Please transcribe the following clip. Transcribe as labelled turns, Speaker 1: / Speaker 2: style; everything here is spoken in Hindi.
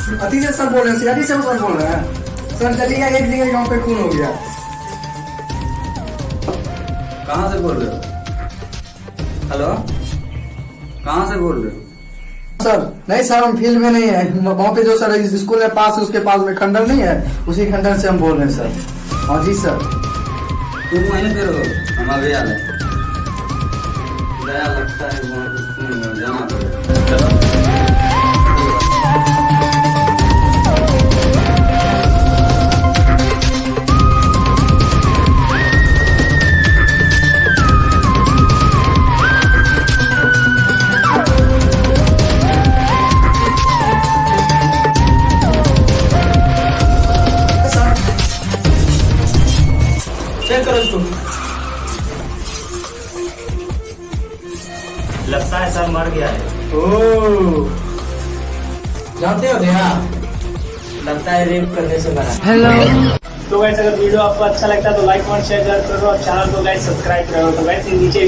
Speaker 1: अतीश सर बोल रहे हैं, सियादी से सर बोल रहे हैं। सर चलिएगा, एक जगह गांव पे खून हो गया।
Speaker 2: कहाँ से बोल रहे हो? हेलो, कहाँ से बोल रहे हो?
Speaker 1: सर नहीं सर, हम फील्ड में नहीं है, वहाँ पे जो सर स्कूल है पास, उसके पास में खंडर नहीं है, उसी खंडर से हम बोल रहे हैं सर। हाँ जी सर।
Speaker 2: तुम वहीं पे रहो, हम अभी आ रहे हैं। दया लगता है वहाँ पे खून जाना पड़ेगा। चलो।
Speaker 1: चेक करो इसको।
Speaker 3: लगता है सर मर गया है।
Speaker 1: ओह, जानते हो दया, लगता है रेप करने से मरा। हेलो।
Speaker 3: तो गाइस अगर वीडियो आपको अच्छा लगता है तो लाइक और शेयर करो और चैनल को गाइस सब्सक्राइब करो। तो गाइस नीचे